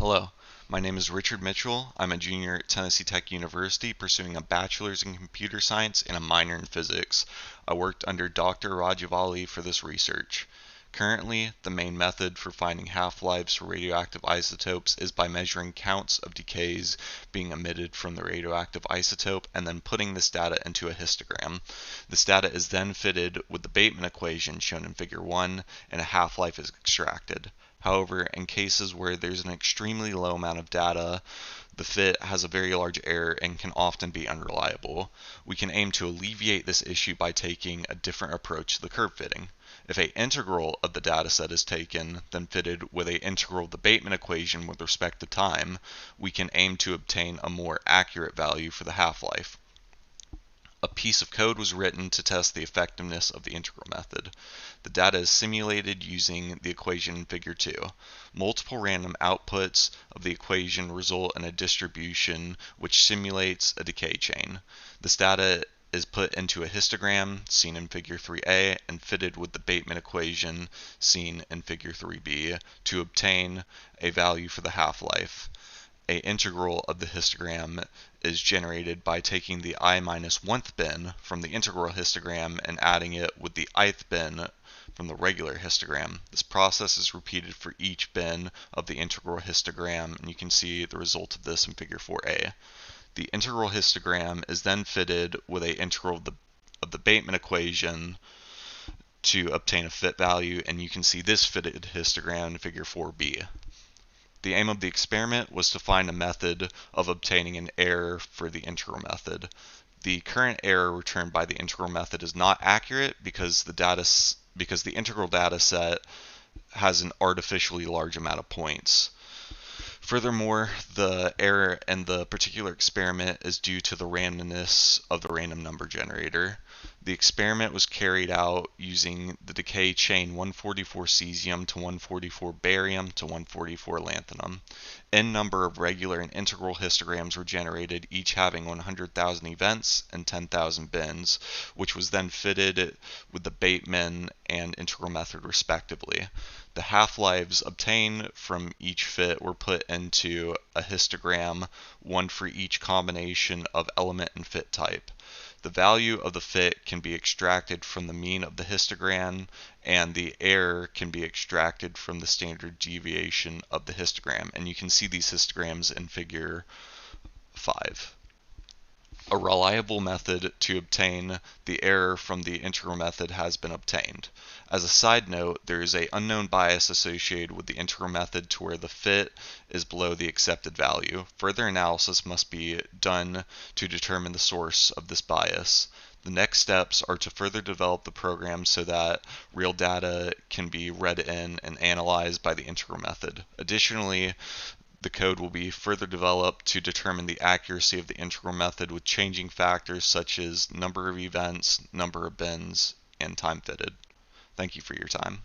Hello, my name is Richard Mitchell. I'm a junior at Tennessee Tech University pursuing a bachelor's in computer science and a minor in physics. I worked under Dr. Rajavali for this research. Currently, the main method for finding half-lives for radioactive isotopes is by measuring counts of decays being emitted from the radioactive isotope and then putting this data into a histogram. This data is then fitted with the Bateman equation shown in Figure 1 and a half-life is extracted. However, in cases where there's an extremely low amount of data, the fit has a very large error and can often be unreliable. We can aim to alleviate this issue by taking a different approach to the curve fitting. If an integral of the dataset is taken, then fitted with an integral of the Bateman equation with respect to time, we can aim to obtain a more accurate value for the half-life. A piece of code was written to test the effectiveness of the integral method. The data is simulated using the equation in Figure 2. Multiple random outputs of the equation result in a distribution which simulates a decay chain. This data is put into a histogram, seen in Figure 3a, and fitted with the Bateman equation, seen in Figure 3b, to obtain a value for the half-life. An integral of the histogram is generated by taking the I-1th bin from the integral histogram and adding it with the ith bin from the regular histogram. This process is repeated for each bin of the integral histogram, and you can see the result of this in Figure 4a. The integral histogram is then fitted with an integral of the Bateman equation to obtain a fit value, and you can see this fitted histogram in Figure 4b. The aim of the experiment was to find a method of obtaining an error for the integral method. The current error returned by the integral method is not accurate because the integral data set has an artificially large amount of points. Furthermore, the error in the particular experiment is due to the randomness of the random number generator. The experiment was carried out using the decay chain 144 cesium to 144 barium to 144 lanthanum. N number of regular and integral histograms were generated, each having 100,000 events and 10,000 bins, which was then fitted with the Bateman and integral method respectively. The half-lives obtained from each fit were put into a histogram, one for each combination of element and fit type. The value of the fit can be extracted from the mean of the histogram, and the error can be extracted from the standard deviation of the histogram. And you can see these histograms in Figure 5. A reliable method to obtain the error from the integral method has been obtained. As a side note, there is an unknown bias associated with the integral method to where the fit is below the accepted value. Further analysis must be done to determine the source of this bias. The next steps are to further develop the program so that real data can be read in and analyzed by the integral method. Additionally, the code will be further developed to determine the accuracy of the integral method with changing factors such as number of events, number of bins, and time fitted. Thank you for your time.